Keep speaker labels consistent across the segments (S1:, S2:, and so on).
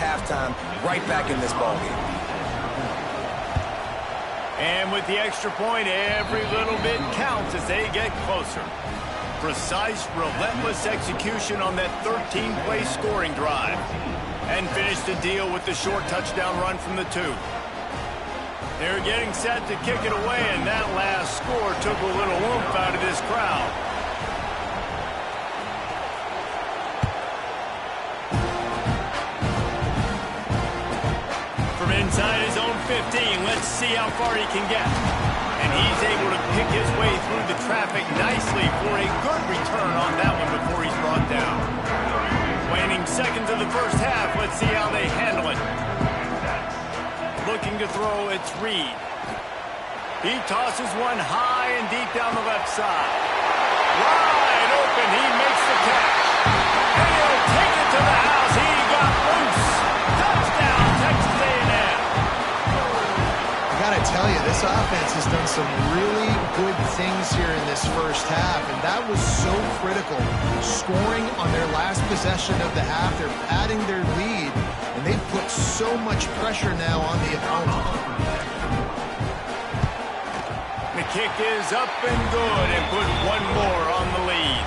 S1: halftime, right back in this ballgame.
S2: And with the extra point, every little bit counts as they get closer. Precise, relentless execution on that 13-play scoring drive. And finished the deal with the short touchdown run from the 2. They're getting set to kick it away, and that last score took a little oomph out of this crowd. From inside his own 15, let's see how far he can get. And he's able to pick his way through the traffic nicely for a good return on that one before he's brought down. Waning seconds of the first half, let's see how they handle it. Looking to throw, it's Reed. He tosses one high and deep down the left side. Wide open, he makes the catch. And he'll take it to the house. He got loose. Touchdown, Texas A&M.
S3: I gotta tell you, this offense has done some really good things here in this first half, and that was so critical. Scoring on their last possession of the half, they're padding their lead, and they've put so much pressure now on the opponent.
S2: The kick is up and good and put one more on the lead.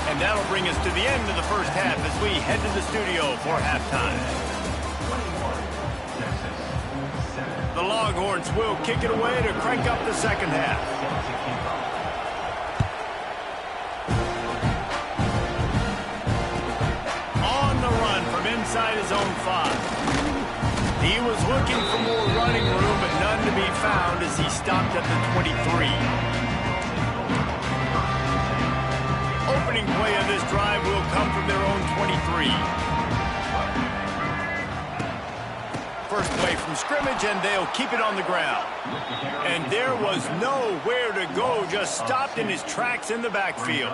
S2: And that'll bring us to the end of the first half as we head to the studio for halftime. The Longhorns will kick it away to crank up the second half. On the run from inside his own 5. He was looking for more running room, but none to be found as he stopped at the 23. Opening play of this drive will come from their own 23. First play from scrimmage, and they'll keep it on the ground. And there was nowhere to go, just stopped in his tracks in the backfield.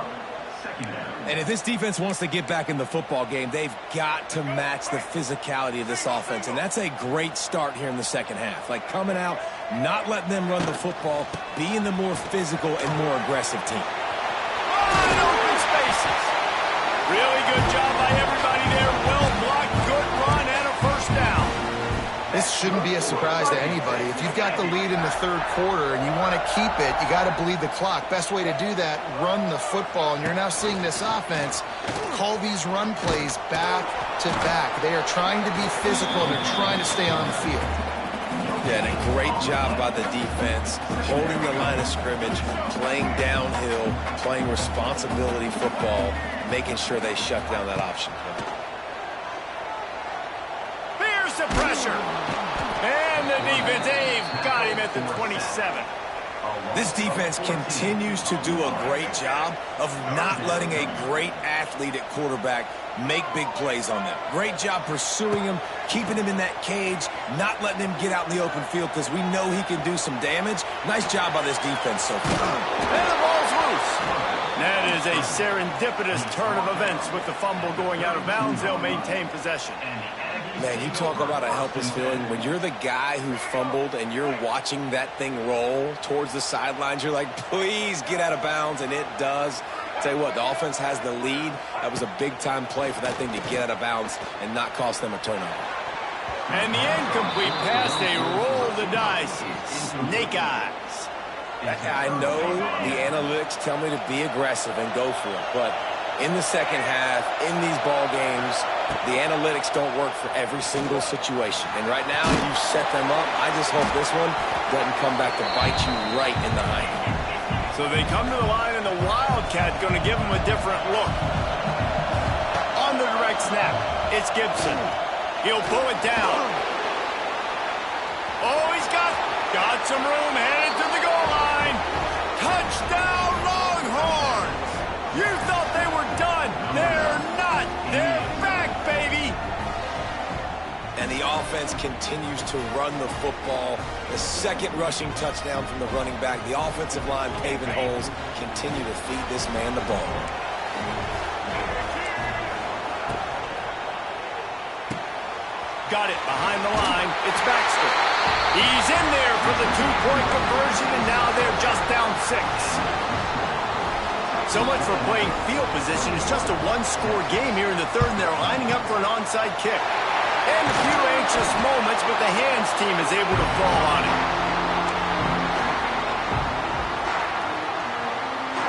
S1: And if this defense wants to get back in the football game, they've got to match the physicality of this offense. And that's a great start here in the second half. Like coming out, not letting them run the football, being the more physical and more aggressive team.
S2: Wide open spaces. Really good job by everybody there. Well blocked, good run, and a first down.
S3: This shouldn't be a surprise to anybody. If you've got the lead in the third quarter and you want to keep it, you got to bleed the clock. Best way to do that, run the football. And you're now seeing this offense call these run plays back to back. They are trying to be physical and they're trying to stay on the field.
S1: Yeah, and a great job by the defense, holding the line of scrimmage, playing downhill, playing responsibility football, making sure they shut down that option.
S2: Here's the pressure. And the defense, they've got him at the 27.
S1: This defense continues to do a great job of not letting a great athlete at quarterback make big plays on them. Great job pursuing him, keeping him in that cage, not letting him get out in the open field because we know he can do some damage. Nice job by this defense so far.
S2: And the ball's loose. That is a serendipitous turn of events with the fumble going out of bounds. They'll maintain possession.
S1: Man, you talk about a helpless feeling. When you're the guy who fumbled and you're watching that thing roll towards the sidelines, you're like, please get out of bounds, and it does. Tell you what, the offense has the lead. That was a big-time play for that thing to get out of bounds and not cost them a turnover.
S2: And the incomplete pass, they roll the dice. Snake eyes.
S1: I know the analytics tell me to be aggressive and go for it, but in the second half, in these ball games, the analytics don't work for every single situation. And right now, you set them up. I just hope this one doesn't come back to bite you right in the hind.
S2: So they come to the line, and the Wildcat going to give them a different look. On the direct snap, it's Gibson. He'll pull it down. Oh, he's got some room, headed to the goal line. Touchdown, Longhorns! You thought they were done. They're not. They're back, baby.
S1: And the offense continues to run the football. The second rushing touchdown from the running back. The offensive line paving holes. Continue to feed this man the ball.
S2: Got it behind the line. It's Baxter. He's in there for the two-point conversion, and now they're just down 6. So much for playing field position. It's just a one-score game here in the third, and they're lining up for an onside kick. And the anxious moments, but the hands team is able to fall on it.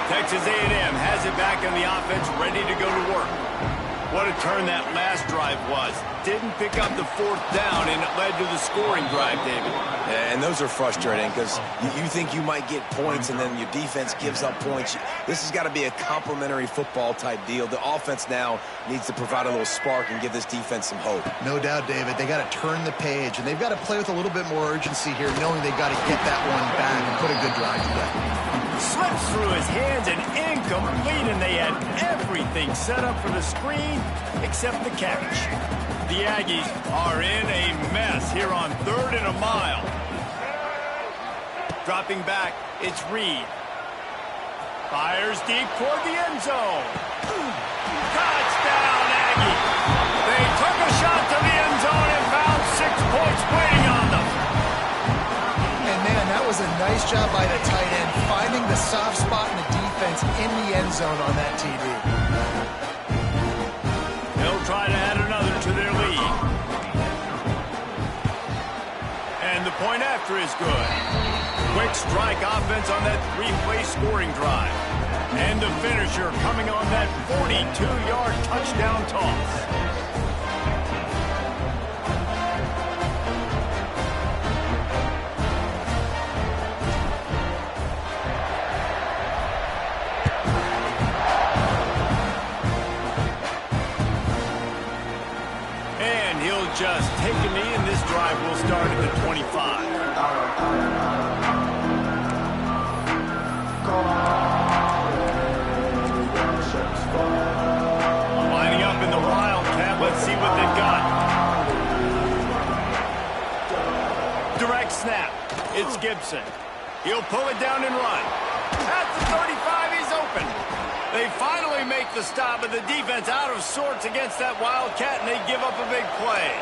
S2: Texas A&M has it back on the offense, ready to go to work. What a turn that last drive was. Didn't pick up the fourth down, and it led to the scoring drive, David.
S1: Yeah, and those are frustrating because you think you might get points, and then your defense gives up points. This has got to be a complimentary football-type deal. The offense now needs to provide a little spark and give this defense some hope.
S3: No doubt, David. They got to turn the page, and they've got to play with a little bit more urgency here, knowing they've got to get that one back and put a good drive together.
S2: Slips through his hands and incomplete, and they had everything set up for the screen except the catch. The Aggies are in a mess here on 3rd and a mile. Dropping back, it's Reed. Fires deep toward the end zone. Touchdown, Aggie. They took a shot to the end zone and found 6 points waiting on them.
S3: And, man, that was a nice job by the tight end, finding the soft spot in the defense in the end zone on that TD.
S2: They'll try to add another to their lead. And the point after is good. Quick strike offense on that 3-play scoring drive. And the finisher coming on that 42-yard touchdown toss. Just take a knee, and this drive will start at the 25. Lining up in the Wildcat. Let's see what they've got. Direct snap. It's Gibson. He'll pull it down and run. At the 35, he's open. They finally make the stop, but the defense out of sorts against that Wildcat, and they give up a big play.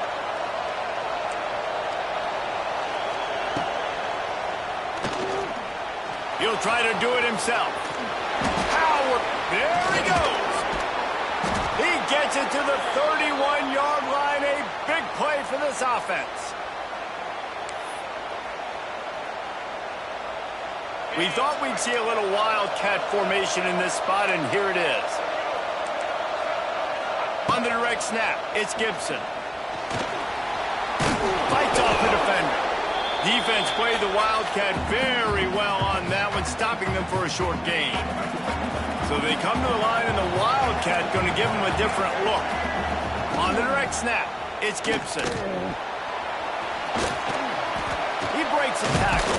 S2: He'll try to do it himself. Howard, there he goes. He gets it to the 31-yard line. A big play for this offense. We thought we'd see a little Wildcat formation in this spot, and here it is. On the direct snap, it's Gibson. Fights off the defender. Defense played the Wildcat very well on that one, stopping them for a short gain. So they come to the line, and the Wildcat going to give them a different look. On the direct snap, it's Gibson. He breaks a tackle.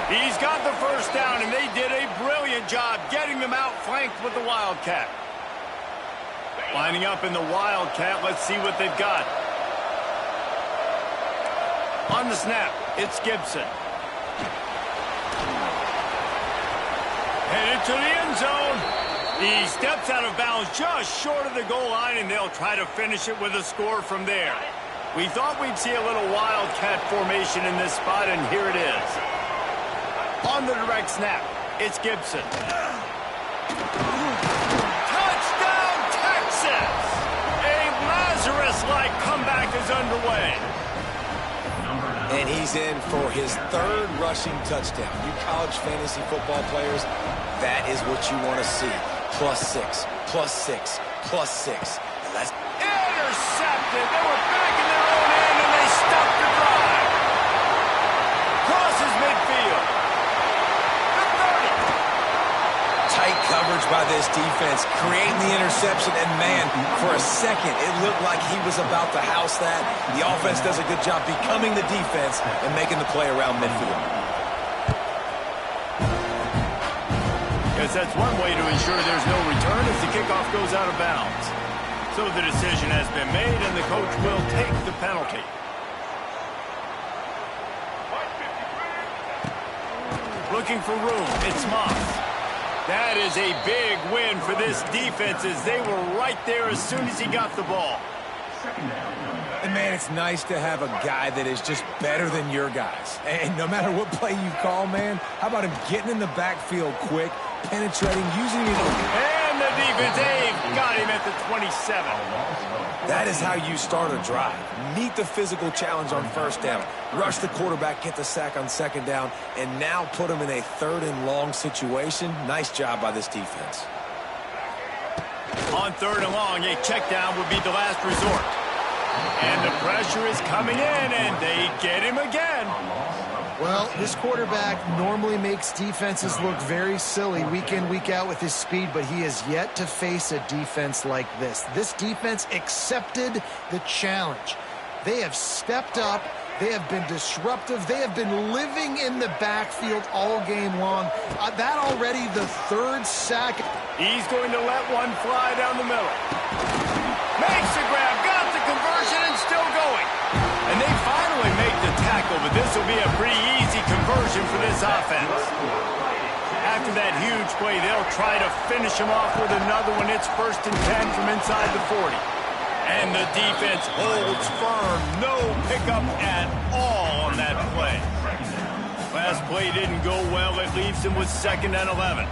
S2: He's got the first down, and they did a brilliant job getting them outflanked with the Wildcat. Lining up in the Wildcat, let's see what they've got. On the snap, it's Gibson. Headed to the end zone. He steps out of bounds just short of the goal line, and they'll try to finish it with a score from there. We thought we'd see a little Wildcat formation in this spot, and here it is. On the direct snap, it's Gibson. Touchdown, Texas! A Lazarus-like comeback is underway.
S1: And he's in for his 3rd rushing touchdown. You college fantasy football players, that is what you want to see. +6, +6, +6. And that's
S2: intercepted. They were back in their own end, and they stopped the drive. Crosses midfield.
S1: tight coverage by this defense, creating the interception, and man, for a second, it looked like he was about to house that. The offense does a good job becoming the defense and making the play around midfield.
S2: Guess that's one way to ensure there's no return as the kickoff goes out of bounds. So the decision has been made, and the coach will take the penalty. Looking for room, it's Moss. That is a big win for this defense as they were right there as soon as he got the ball.
S1: And, man, it's nice to have a guy that is just better than your guys. And no matter what play you call, man, how about him getting in the backfield quick, penetrating, using his...
S2: And the defense. They've got him at the 27.
S1: That is how you start a drive. Meet the physical challenge on first down. Rush the quarterback, get the sack on second down, and now put him in a 3rd and long situation. Nice job by this defense.
S2: On 3rd and long, a check down would be the last resort. And the pressure is coming in, and they get him again.
S3: Well, this quarterback normally makes defenses look very silly week in, week out with his speed, but he has yet to face a defense like this. This defense accepted the challenge. They have stepped up. They have been disruptive. They have been living in the backfield all game long. That already the 3rd sack.
S2: He's going to let one fly down the middle. Makes the grab, got the conversion, and still going. And they finally make the tackle, but this will be a pretty easy conversion for this offense. After that huge play, they'll try to finish him off with another one. It's 1st and 10 from inside the 40. And the defense holds firm. No pickup at all on that play. Last play didn't go well. It leaves them with 2nd and 11.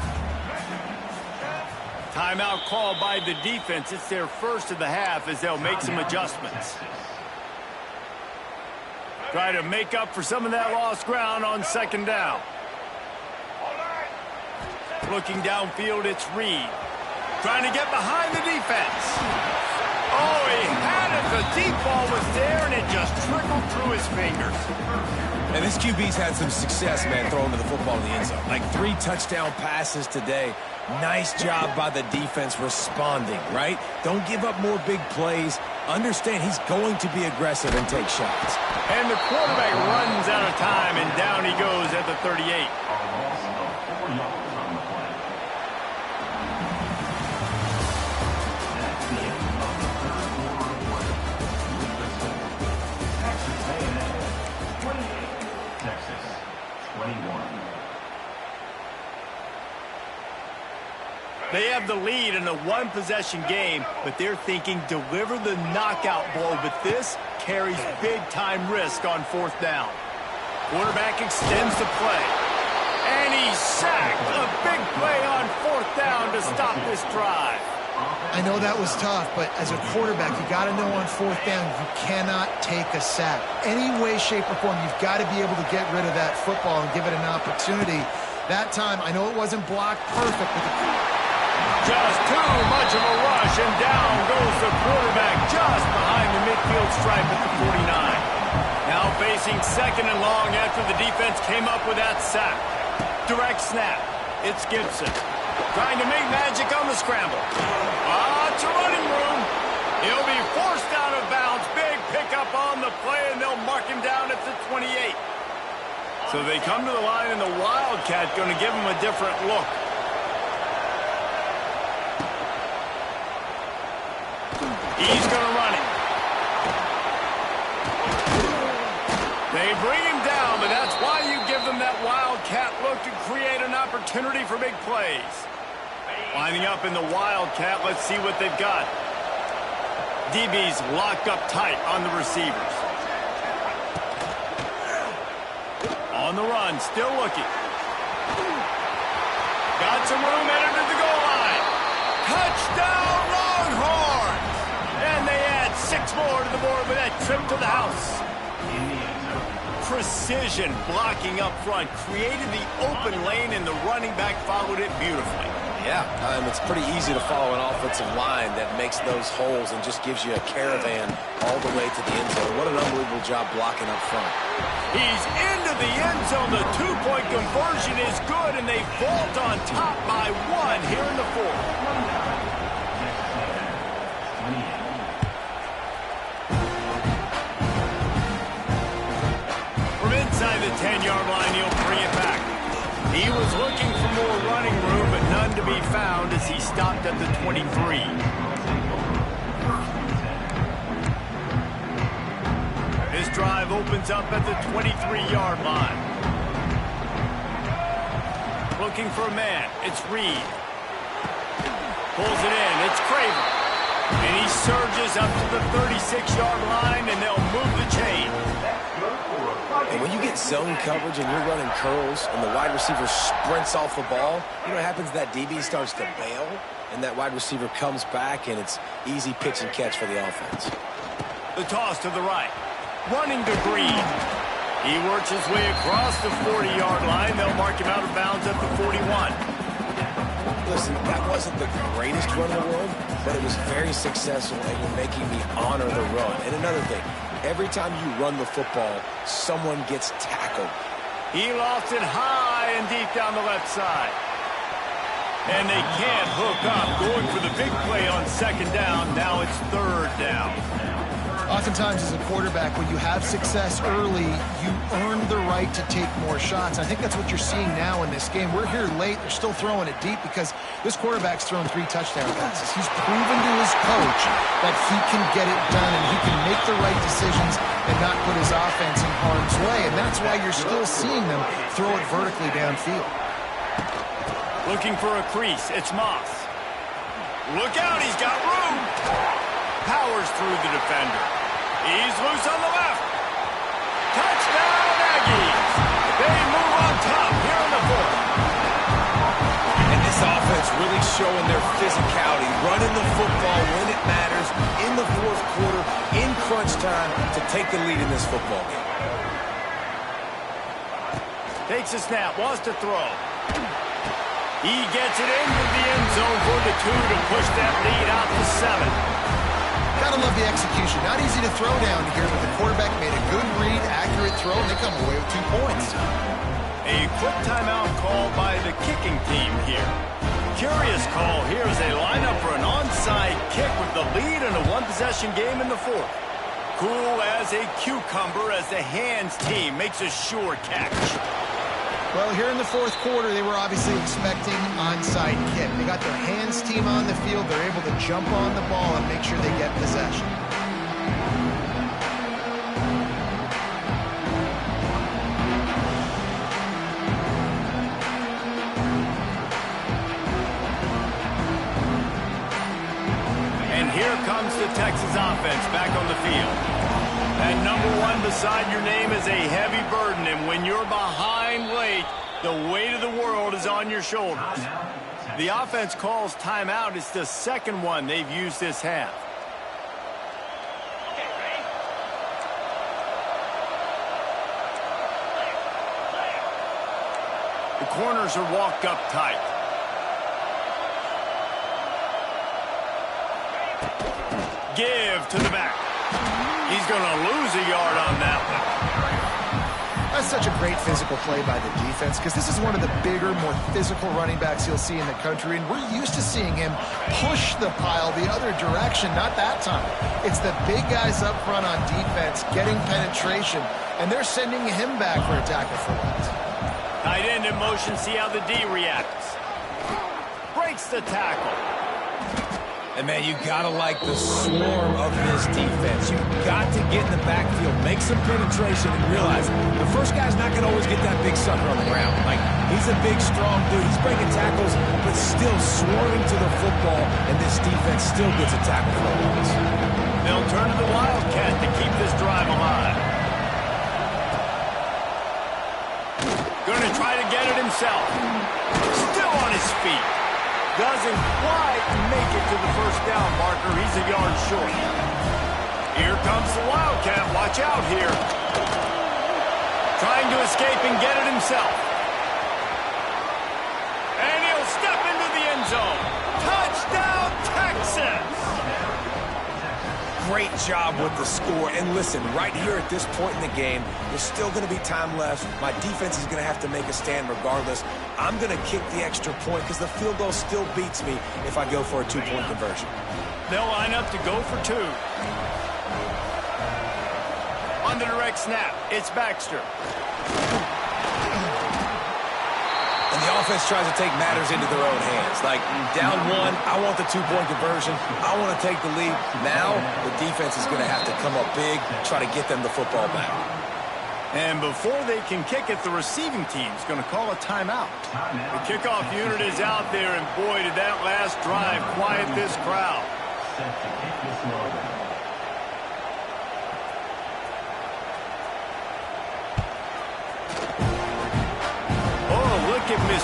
S2: Timeout called by the defense. It's their first of the half as they'll make some adjustments. Try to make up for some of that lost ground on 2nd down. Looking downfield, it's Reed. Trying to get behind the defense. Oh, he had it. The deep ball was there, and it just trickled through his fingers.
S1: And this QB's had some success, man, throwing to the football in the end zone. Like 3 touchdown passes today. Nice job by the defense responding, right? Don't give up more big plays. Understand he's going to be aggressive and take shots.
S2: And the quarterback runs out of time, and down he goes at the 38. They have the lead in a 1-possession game, but they're thinking deliver the knockout blow, but this carries big-time risk on 4th down. Quarterback extends the play, and he's sacked. A big play on 4th down to stop this drive.
S3: I know that was tough, but as a quarterback, you got to know on 4th down, you cannot take a sack. Any way, shape, or form, you've got to be able to get rid of that football and give it an opportunity. That time, I know it wasn't blocked perfect, but
S2: just too much of a rush, and down goes the quarterback just behind the midfield stripe at the 49. Now facing 2nd and long after the defense came up with that sack. Direct snap. It's Gibson. Trying to make magic on the scramble. It's a running room. He'll be forced out of bounds. Big pickup on the play, and they'll mark him down at the 28. So they come to the line, and the Wildcat going to give him a different look. He's going to run it. They bring him down, but that's why you give them that Wildcat look to create an opportunity for big plays. Lining up in the Wildcat, let's see what they've got. DB's locked up tight on the receivers. On the run, still looking. Got some room, headed to the goal line. Touchdown, Longhorns! And they add 6 more to the board with that trip to the house. Precision blocking up front created the open lane, and the running back followed it beautifully.
S1: Yeah, it's pretty easy to follow an offensive line that makes those holes and just gives you a caravan all the way to the end zone. What an unbelievable job blocking up front.
S2: He's into the end zone. The 2-point conversion is good, and they vault on top by 1 here in the 4th. Inside the 10-yard line, he'll bring it back. He was looking for more running room, but none to be found as he stopped at the 23. This drive opens up at the 23-yard line. Looking for a man. It's Reed. Pulls it in. It's Craven. And he surges up to the 36-yard line, and they'll move the chain.
S1: And when you get get zone coverage and you're running curls and the wide receiver sprints off the ball, you know what happens? That DB starts to bail, and that wide receiver comes back, and it's easy pitch and catch for the offense.
S2: The toss to the right. Running to Green. He works his way across the 40-yard line. They'll mark him out of bounds at the 41.
S1: Listen, that wasn't the greatest run in the world, but it was very successful, and you're making me honor the run. And another thing, every time you run the football, someone gets tackled.
S2: He lost it high and deep down the left side. And they can't hook up. Going for the big play on second down. Now it's third down.
S3: Oftentimes as a quarterback, when you have success early, you earn the right to take more shots. I think that's what you're seeing now in this game. We're here late. They're still throwing it deep because this quarterback's thrown 3 touchdown passes. He's proven to his coach that he can get it done and he can make the right decisions and not put his offense in harm's way. And that's why you're still seeing them throw it vertically downfield.
S2: Looking for a crease. It's Moss. Look out. He's got room. Powers through the defender. He's loose on the left. Touchdown, Aggies. They move on top here in the fourth.
S1: And this offense really showing their physicality, running the football when it matters, in the fourth quarter, in crunch time, to take the lead in this football game.
S2: Takes a snap, wants to throw. He gets it into the end zone for the 2 to push that lead out to 7.
S3: Gotta love the execution. Not easy to throw down here, but the quarterback made a good read, accurate throw, and they come away with 2 points.
S2: A quick timeout call by the kicking team here. Curious call here as they line up for an onside kick with the lead in a one-possession game in the fourth. Cool as a cucumber as the hands team makes a sure catch.
S3: Well, here in the fourth quarter, they were obviously expecting onside kick. They got their hands team on the field. They're able to jump on the ball and make sure they get possession.
S2: And here comes the Texas offense back on the field. That number 1 beside your name is a heavy burden, and when you're behind late, the weight of the world is on your shoulders. The offense calls timeout. It's the second one they've used this half. The corners are walked up tight. Give to the back. He's going to lose a yard on that one.
S3: That's such a great physical play by the defense because this is one of the bigger, more physical running backs you'll see in the country, and we're used to seeing him push the pile the other direction. Not that time. It's the big guys up front on defense getting penetration, and they're sending him back for a tackle for loss.
S2: Tight end in motion, see how the D reacts. Breaks the tackle.
S1: And, man, you got to like the swarm of this defense. You've got to get in the backfield, make some penetration, and realize the first guy's not going to always get that big sucker on the ground. Like, he's a big, strong dude. He's breaking tackles, but still swarming to the football, and this defense still gets a tackle for a loss.
S2: They'll turn to the Wildcat to keep this drive alive. Going to try to get it himself. Still on his feet. Doesn't quite make it to the first down marker. He's a yard short. Here comes the Wildcat. Watch out here. Trying to escape and get it himself. And he'll step into the end zone. Touchdown, Texas!
S1: Great job with the score. And listen, right here at this point in the game, there's still going to be time left. My defense is going to have to make a stand regardless. I'm going to kick the extra point because the field goal still beats me if I go for a 2-point conversion.
S2: They'll line up to go for 2. On the direct snap, it's Baxter.
S1: And the offense tries to take matters into their own hands. Like, down 1, I want the 2-point conversion. I want to take the lead. Now, the defense is going to have to come up big, try to get them the football back.
S2: And before they can kick it, the receiving team's going to call a timeout. The kickoff unit is out there, and boy, did that last drive quiet this crowd.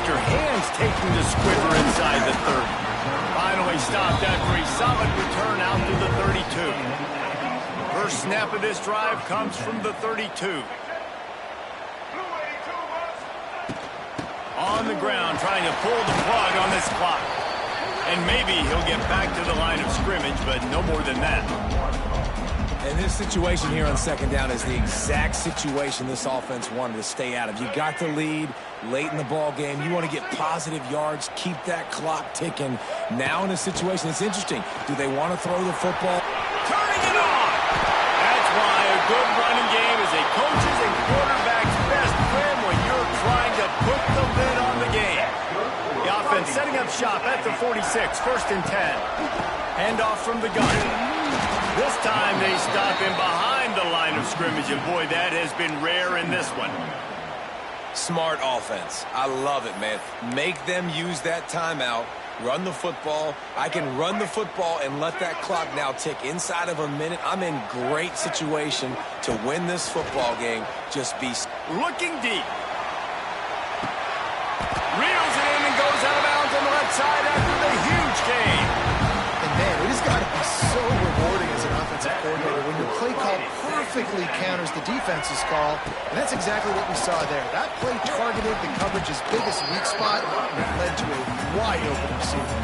S2: faster hands taking the squiver inside the 30. Finally stopped after a solid return out to the 32. First snap of this drive comes from the 32. On the ground, trying to pull the plug on this clock. And maybe he'll get back to the line of scrimmage, but no more than that.
S1: And this situation here on second down is the exact situation this offense wanted to stay out of. You got the lead late in the ball game. You want to get positive yards, keep that clock ticking. Now in a situation, it's interesting. Do they want to throw the football?
S2: Turning it on! That's why a good running game is a coach's and quarterback's best friend when you're trying to put the lid on the game. The offense setting up shop at the 46, first and 10. Handoff from the gun. This time they stop him behind the line of scrimmage, and boy, that has been rare in this one.
S1: Smart offense. I love it, man. Make them use that timeout. Run the football. I can run the football and let that clock now tick inside of a minute. I'm in great situation to win this football game. Just be
S2: looking deep. Reels it in and goes out of bounds on the left side after the huge gain.
S3: And man, it has got to be so rewarding as an offensive coordinator when your play call perfectly counters the defense's call. And that's exactly what we saw there. That play targeted the coverage's biggest weak spot, and it led to a wide open receiver.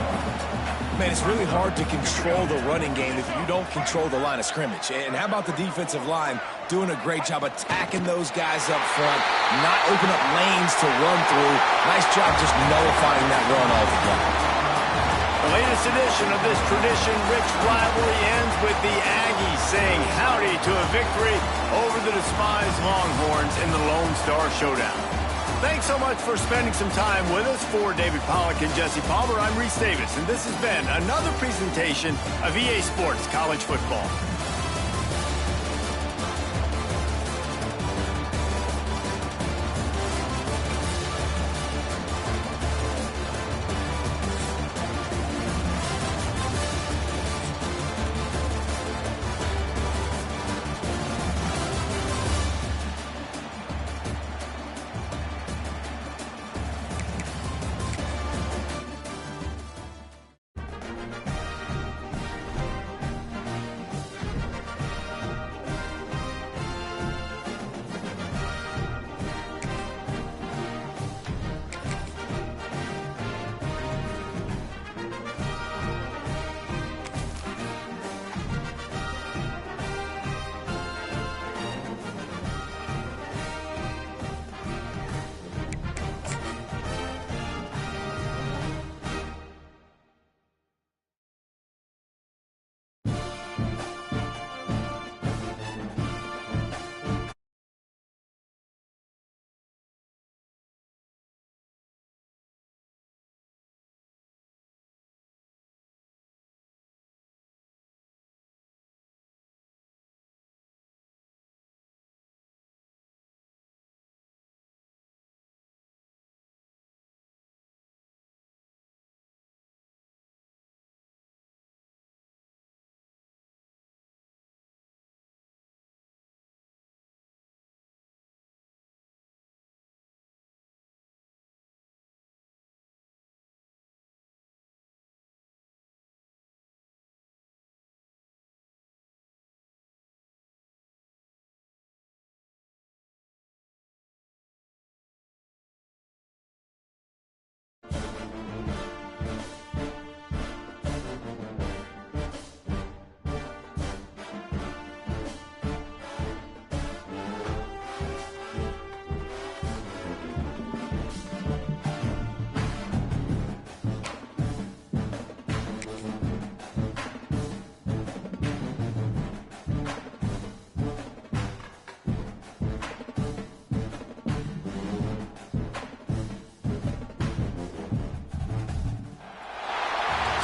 S1: Man, it's really hard to control the running game if you don't control the line of scrimmage. And how about the defensive line doing a great job attacking those guys up front, not open up lanes to run through. Nice job just nullifying that run altogether.
S2: The latest edition of this tradition-rich rivalry ends with the Aggies saying howdy to a victory over the despised Longhorns in the Lone Star Showdown. Thanks so much for spending some time with us. For David Pollack and Jesse Palmer, I'm Reese Davis, and this has been another presentation of EA Sports College Football.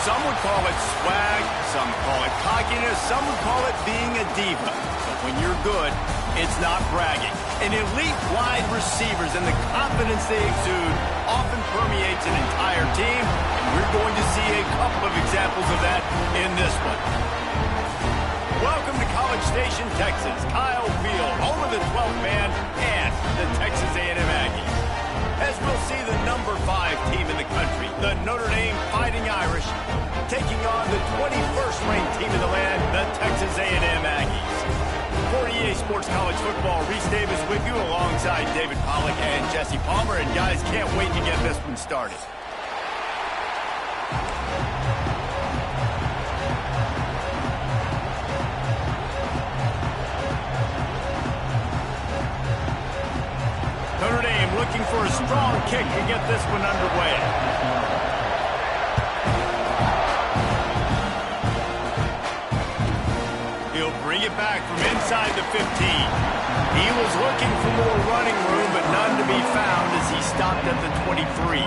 S2: Some would call it swag, some call it cockiness, some would call it being a diva. But when you're good, it's not bragging. An elite wide receivers and the confidence they exude often permeates an entire team, and we're going to see a couple of examples of that in this one. Welcome to College Station, Texas. Kyle Field, home of the 12th man and the Texas A&M Aggies. as we'll see the number 5 team in the country, the Notre Dame Fighting Irish, taking on the 21st ranked team in the land, the Texas A&M Aggies. For EA Sports College Football, Reese Davis with you alongside David Pollack and Jesse Palmer. And guys, can't wait to get this one started. Notre Dame looking for a strong kick to get this one underway. He'll bring it back from inside the 15. He was looking for more running room, but none to be found as he stopped at the 23.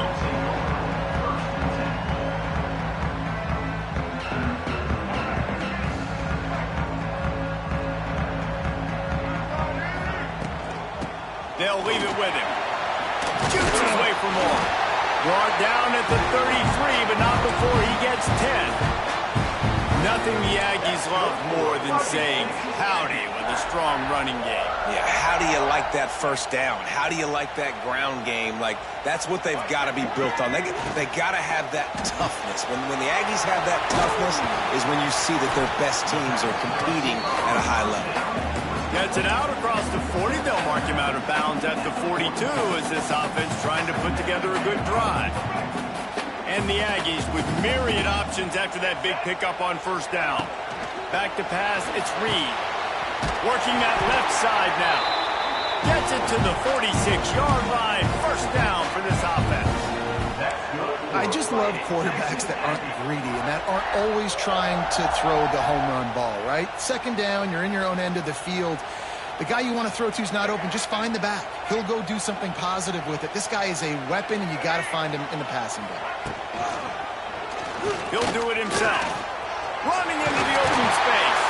S2: They'll leave it with him. Shoots his way for more. Brought down at the 33, but not before he gets 10. Nothing the Aggies love more than saying howdy with a strong running game.
S1: Yeah, how do you like that first down? How do you like that ground game? Like, that's what they've got to be built on. They got to have that toughness. When the Aggies have that toughness is when you see that their best teams are competing at a high level.
S2: Gets it out across the 40. They'll mark him out of bounds at the 42 as this offense trying to put together a good drive. And the Aggies with myriad options after that big pickup on first down. Back to pass, it's Reed. Working that left side now. Gets it to the 46-yard line. First down for this offense.
S3: I just love quarterbacks that aren't greedy and that aren't always trying to throw the home run ball, right? Second down, you're in your own end of the field. The guy you want to throw to is not open. Just find the back. He'll go do something positive with it. This guy is a weapon, and you got to find him in the passing game.
S2: He'll do it himself. Running into the open space.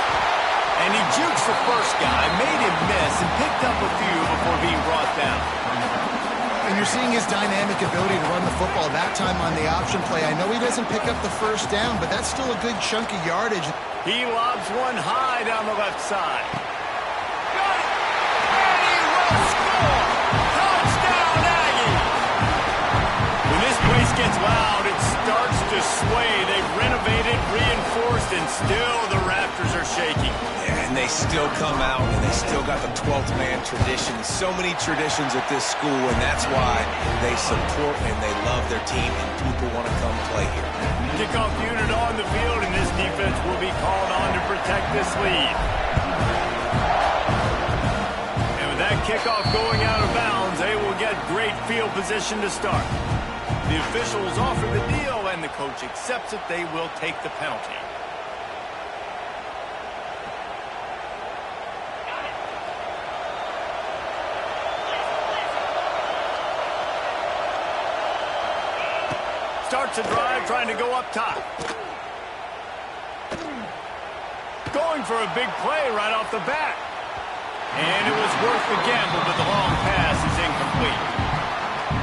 S2: And he jukes the first guy, made him miss, and picked up a few before being brought down.
S3: And you're seeing his dynamic ability to run the football that time on the option play. I know he doesn't pick up the first down, but that's still a good chunk of yardage.
S2: He lobs one high down the left side. Got it! And he will score! Touchdown, Aggie! When this place gets loud, it starts to sway. They've renovated, reinforced, and still the Raptors are shaking.
S1: Yeah, and they still come out, and they still got the 12th man tradition. So many traditions at this school, and that's why they support and they love their team, and people want to come play here.
S2: Kickoff unit on the field, and this defense will be called on to protect this lead. And with that kickoff going out of bounds, they will get great field position to start. The officials offer the deal, and the coach accepts it. They will take the penalty. Starts a drive, trying to go up top. Going for a big play right off the bat. And it was worth the gamble, but the long pass is incomplete.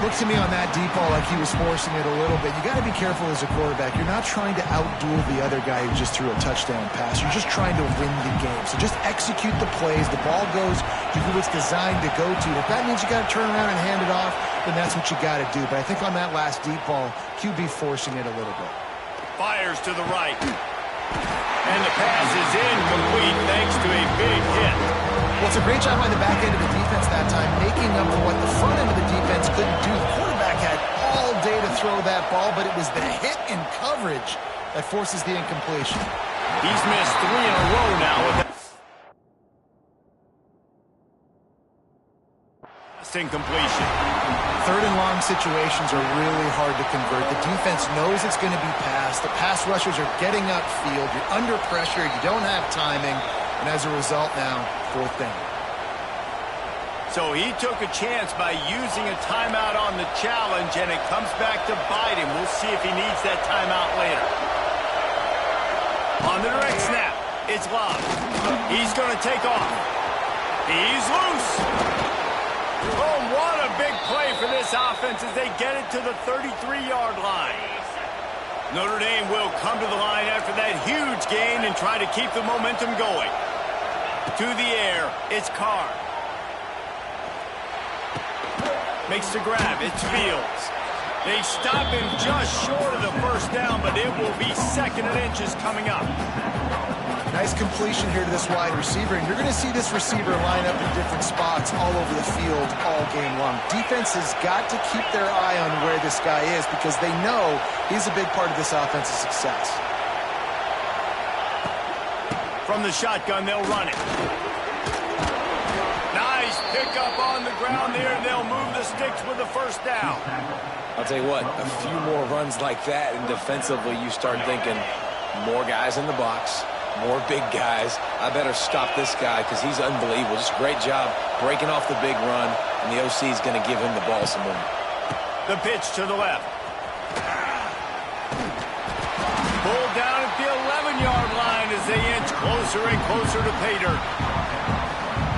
S3: Looks to me on that deep ball like he was forcing it a little bit. You got to be careful as a quarterback. You're not trying to outduel the other guy who just threw a touchdown pass. You're just trying to win the game. So just execute the plays. The ball goes to who it's designed to go to. If that means you got to turn around and hand it off, then that's what you got to do. But I think on that last deep ball, QB forcing it a little bit.
S2: Fires to the right. And the pass is incomplete thanks to a big hit.
S3: Well, it's a great job by the back end of the defense that time, making up for what the front end of the defense couldn't do. The quarterback had all day to throw that ball, but it was the hit and coverage that forces the incompletion.
S2: He's missed 3 in a row now with that incompletion.
S3: Third and long situations are really hard to convert. The defense knows it's going to be passed. The pass rushers are getting upfield. You're under pressure. You don't have timing. And as a result now, fourth down.
S2: So he took a chance by using a timeout on the challenge, and it comes back to bite him. We'll see if he needs that timeout later. On the direct snap, it's Love. He's going to take off. He's loose. Oh, what a big play for this offense as they get it to the 33-yard line. Notre Dame will come to the line after that huge gain and try to keep the momentum going. To the air, it's Carr. Makes the grab. It's Fields. They stop him just short of the first down, but it will be 2nd and inches coming up.
S3: Nice completion here to this wide receiver, and you're going to see this receiver line up in different spots all over the field all game long. Defense has got to keep their eye on where this guy is because they know he's a big part of this offense's success.
S2: From the shotgun, they'll run it. Nice pickup on the ground there. They'll move the sticks with the first down.
S1: I'll tell you what, a few more runs like that, and defensively you start thinking more guys in the box, more big guys. I better stop this guy because he's unbelievable. Just a great job breaking off the big run, and the OC is going to give him the ball some more.
S2: The pitch to the left. Pulled down at the 11-yard line as they inch closer and closer to pay dirt.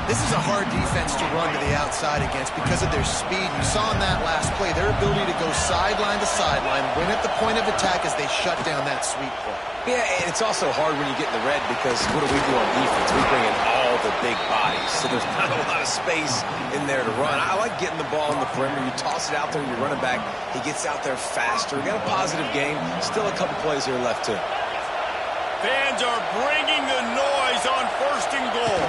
S3: This is a hard defense to run to the outside against because of their speed. You saw in that last play their ability to go sideline to sideline, win at the point of attack as they shut down that sweep play.
S1: Yeah, and it's also hard when you get in the red because what do we do on defense? We bring in all the big bodies, so there's not a lot of space in there to run. I like getting the ball in the perimeter. You toss it out there, you run it back. He gets out there faster. We got a positive game. Still a couple plays here left, too.
S2: Fans are bringing the noise on 1st and goal.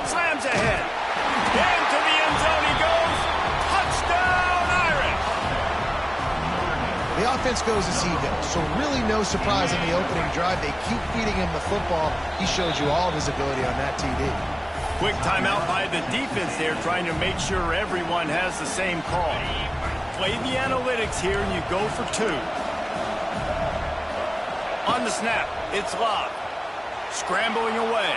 S2: Slams ahead. Into the end zone he goes. Touchdown, Irish!
S3: The offense goes as he goes, so really no surprise in the opening drive. They keep feeding him the football. He shows you all of his ability on that TD.
S2: Quick timeout by the defense there, trying to make sure everyone has the same call. Play the analytics here, and you go for 2. On the snap, it's Love. Scrambling away.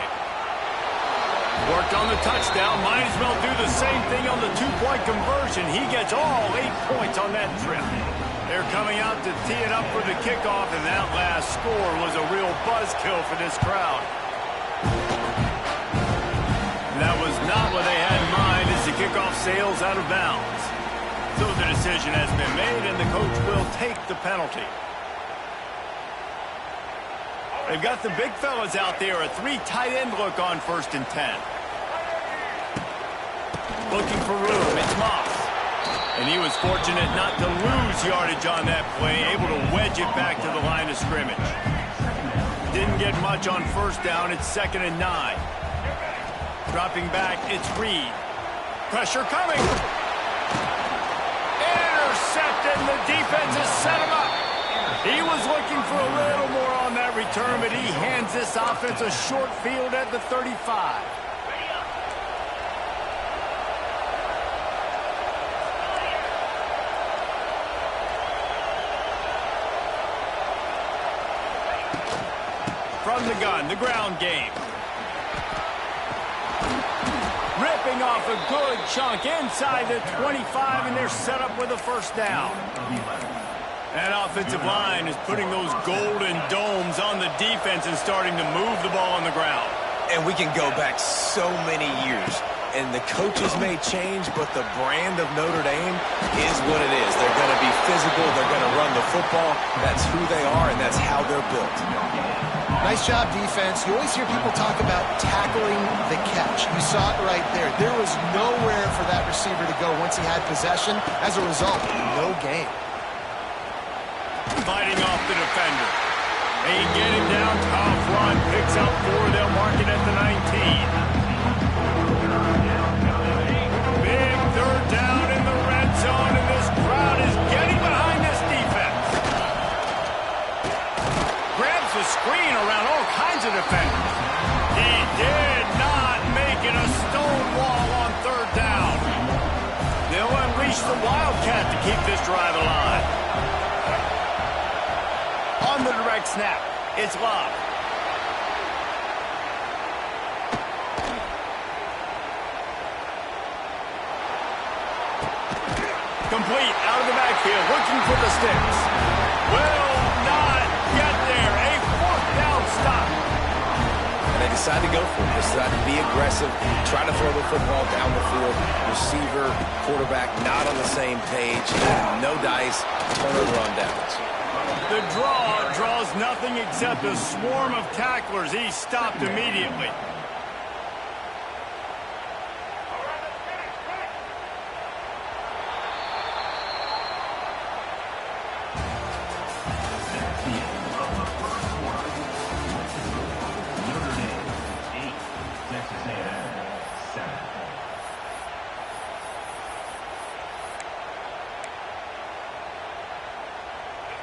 S2: Worked on the touchdown. Might as well do the same thing on the 2-point conversion. He gets all 8 points on that trip. They're coming out to tee it up for the kickoff, and that last score was a real buzzkill for this crowd. That was not what they had in mind as the kickoff sails out of bounds. So the decision has been made, and the coach will take the penalty. They've got the big fellas out there. A 3 tight end look on 1st and 10. Looking for room. It's Moss. And he was fortunate not to lose yardage on that play, able to wedge it back to the line of scrimmage. Didn't get much on 1st down. It's 2nd and 9. Dropping back, it's Reed. Pressure coming. Intercepted, and the defense has set him up. He was looking for a little more on that return, but he hands this offense a short field at the 35. From the gun, the ground game. Ripping off a good chunk inside the 25, and they're set up with a 1st down. That offensive line is putting those golden domes on the defense and starting to move the ball on the ground.
S1: And we can go back so many years. And the coaches may change, but the brand of Notre Dame is what it is. They're going to be physical. They're going to run the football. That's who they are, and that's how they're built.
S3: Nice job, defense. You always hear people talk about tackling the catch. You saw it right there. There was nowhere for that receiver to go once he had possession. As a result, no gain.
S2: Fighting off the defender. They get him down. Tough run. Picks up 4. They'll mark it at the 19. Big 3rd down in the red zone, and this crowd is getting behind this defense. Grabs the screen around all kinds of defenders. He did not make it a stone wall on 3rd down. They'll unleash the Wildcat to keep this drive alive. On the direct snap, it's Love. Complete out of the backfield, looking for the sticks. Will not get there. A 4th down stop.
S1: And they decide to go for it. They decide to be aggressive, try to throw the football down the field. Receiver, quarterback, not on the same page. No dice, turnover on downs.
S2: The draw draws nothing except a swarm of tacklers. He's stopped immediately.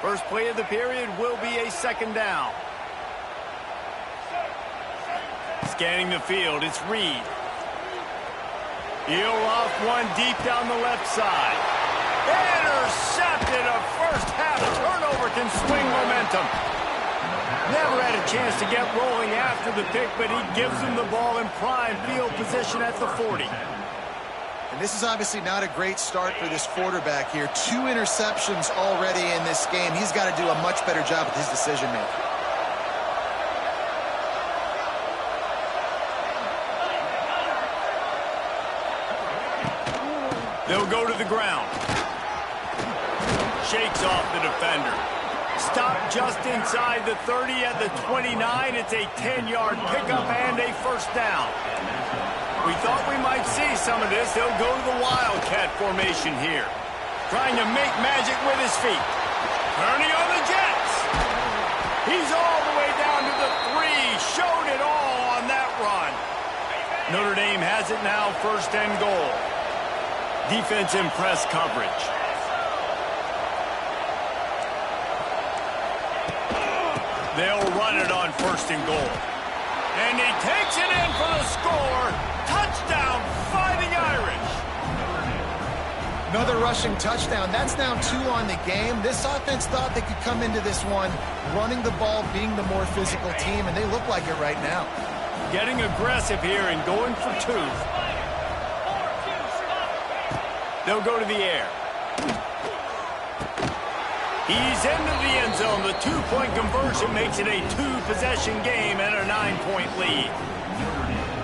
S2: First play of the period will be a second down. Scanning the field, it's Reed. He'll off one deep down the left side. Intercepted. A first half turnover can swing momentum. Never had a chance to get rolling after the pick, but he gives him the ball in prime field position at the 40.
S3: And this is obviously not a great start for this quarterback here. 2 interceptions already in this game. He's got to do a much better job with his decision making.
S2: They'll go to the ground. Shakes off the defender. Stop just inside the 30 at the 29. It's a 10-yard pickup and a first down. We thought we might see some of this. He'll go to the Wildcat formation here. Trying to make magic with his feet. Turning on the Jets. He's all the way down to the 3. Showed it all on that run. Notre Dame has it now, first and goal. Defense in press coverage. They'll run it on first and goal. And he takes it in for the score. Touchdown, Fighting Irish.
S3: Another rushing touchdown. That's now 2 on the game. This offense thought they could come into this one running the ball, being the more physical team, and they look like it right now.
S2: Getting aggressive here and going for 2. They'll go to the air. He's into the end zone. The 2-point conversion makes it a 2-possession game and a 9-point lead.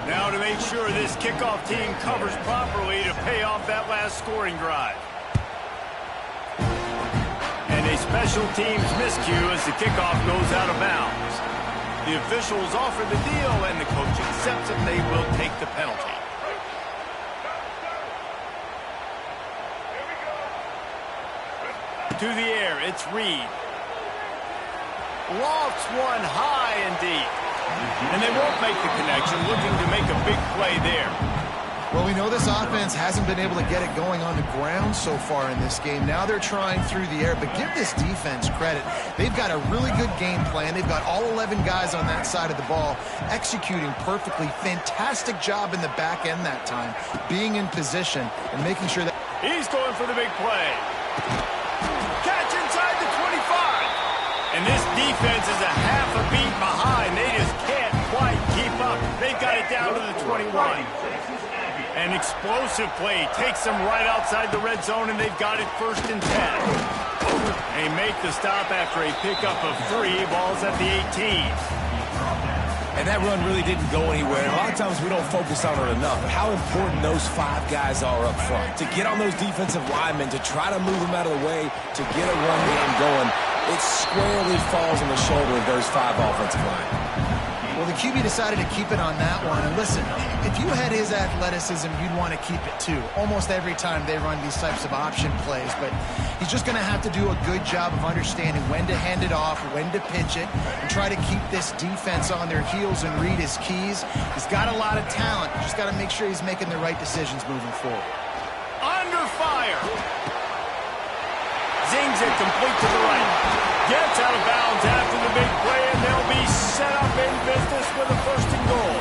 S2: Now to make sure this kickoff team covers properly to pay off that last scoring drive. And a special teams miscue as the kickoff goes out of bounds. The officials offer the deal and the coach accepts it. They will take the penalty. To the air, it's Reed. Lofts one high and deep. And they won't make the connection, looking to make a big play there.
S3: Well, we know this offense hasn't been able to get it going on the ground so far in this game. Now they're trying through the air, but give this defense credit. They've got a really good game plan. They've got all 11 guys on that side of the ball executing perfectly. Fantastic job in the back end that time, being in position and making sure that...
S2: He's going for the big play. Catch inside the 25. And this defense is a half a beat behind. They just can't quite keep up. They've got it down to the 21. An explosive play takes them right outside the red zone, and they've got it first and 10. They make the stop after a pickup of 3. Ball's at the 18.
S1: And that run really didn't go anywhere. And a lot of times we don't focus on it enough. How important those 5 guys are up front. To get on those defensive linemen, to try to move them out of the way, to get a run game going, it squarely falls on the shoulder of those 5 offensive linemen.
S3: Well, the QB decided to keep it on that one. And listen, if you had his athleticism, you'd want to keep it too. Almost every time they run these types of option plays. But he's just going to have to do a good job of understanding when to hand it off, when to pitch it, and try to keep this defense on their heels and read his keys. He's got a lot of talent. Just got to make sure he's making the right decisions moving forward.
S2: Under fire. Zings it complete to the right. Gets out of bounds after the big play, and they'll be set up in business with a first and goal.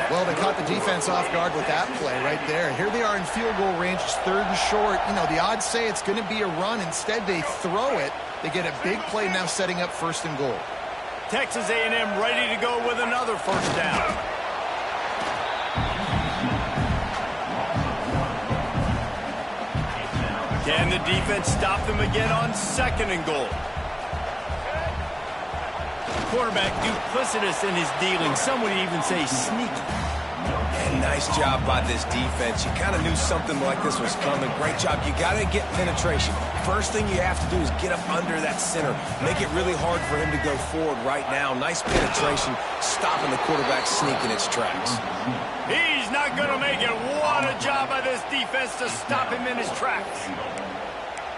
S3: Well, they caught the defense off guard with that play right there. Here they are in field goal range. It's 3rd and short. You know, the odds say it's going to be a run. Instead, they throw it. They get a big play now setting up first and goal.
S2: Texas A&M ready to go with another first down. Can the defense stop them again on 2nd and goal? Quarterback duplicitous in his dealing. Some would even say sneaky.
S1: And nice job by this defense. You kind of knew something like this was coming. Great job. You got to get penetration. First thing you have to do is get up under that center. Make it really hard for him to go forward right now. Nice penetration, stopping the quarterback sneak in its tracks.
S2: He's not going to make it. What a job by this defense to stop him in his tracks.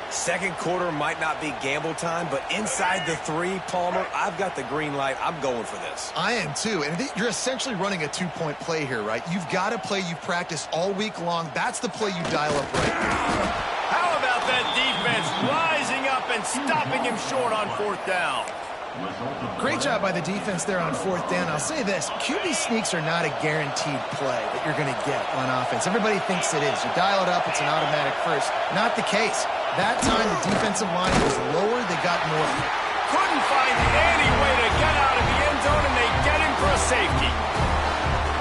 S1: Second quarter might not be gamble time, but inside the 3, Palmer, I've got the green light. I'm going for this.
S3: I am too. And you're essentially running a 2-point play here, right? You've got a play you've practiced all week long. That's the play you dial up right now.
S2: How about that defense rising up and stopping him short on 4th down.
S3: Great job by the defense there on 4th down. I'll say this, QB sneaks are not a guaranteed play that you're going to get on offense. Everybody thinks it is. You dial it up, it's an automatic first. Not the case. That time, the defensive line was lower. They got more.
S2: Couldn't find any way to get out of the end zone, and they get him for a safety.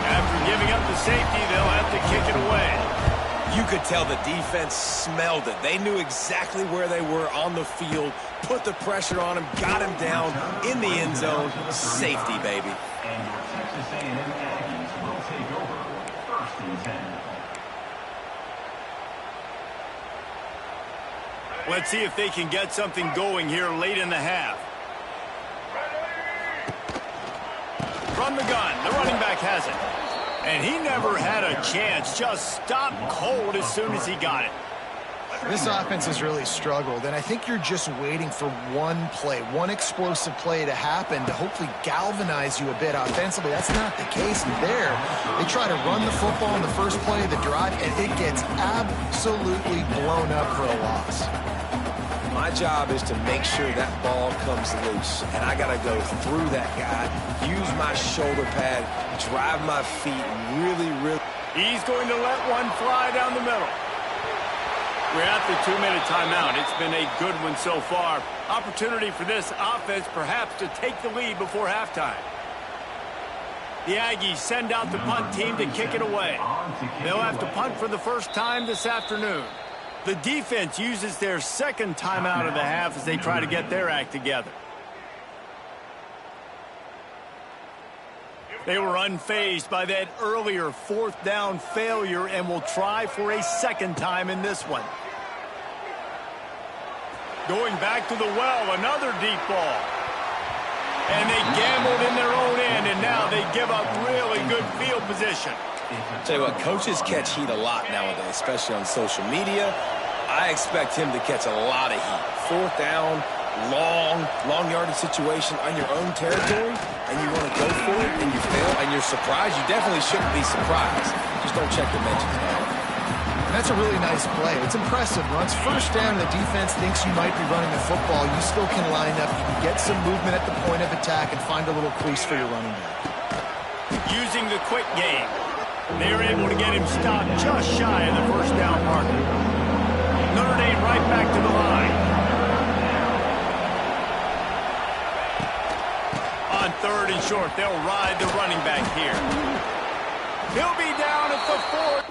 S2: After giving up the safety, they'll have to kick it away.
S1: You could tell the defense smelled it. They knew exactly where they were on the field, put the pressure on him, got him down in the end zone. Safety, baby.
S4: And your Texas A&M Aggies will take over 1st and 10.
S2: Let's see if they can get something going here late in the half. From the gun, the running back has it. And he never had a chance, just stopped cold as soon as he got it.
S3: This offense has really struggled, and I think you're just waiting for one play, one explosive play to happen to hopefully galvanize you a bit offensively. That's not the case there. They try to run the football in the first play of the drive, and it gets absolutely blown up for a loss.
S1: My job is to make sure that ball comes loose, and I got to go through that guy, use my shoulder pad, drive my feet really.
S2: He's going to let one fly down the middle. We're at the 2-minute timeout. It's been a good one so far. Opportunity for this offense perhaps to take the lead before halftime. The Aggies send out the punt team to kick it away. They'll have to punt for the first time this afternoon. The defense uses their second timeout of the half as they try to get their act together. They were unfazed by that earlier 4th down failure and will try for a second time in this one. Going back to the well, another deep ball. And they gambled in their own end, and now they give up really good field position.
S1: Tell you what, coaches catch heat a lot nowadays, especially on social media. I expect him to catch a lot of heat. 4th down, long yardage situation on your own territory, and you want to go for it, and you fail, and you're surprised. You definitely shouldn't be surprised. Just don't check the mentions now.
S3: That's a really nice play. It's impressive. Once 1st down, the defense thinks you might be running the football. You still can line up. You can get some movement at the point of attack and find a little crease for your running back.
S2: Using the quick game, they were able to get him stopped just shy of the 1st down marker. Notre Dame right back to the line. On 3rd and short, they'll ride the running back here. He'll be down at the 4.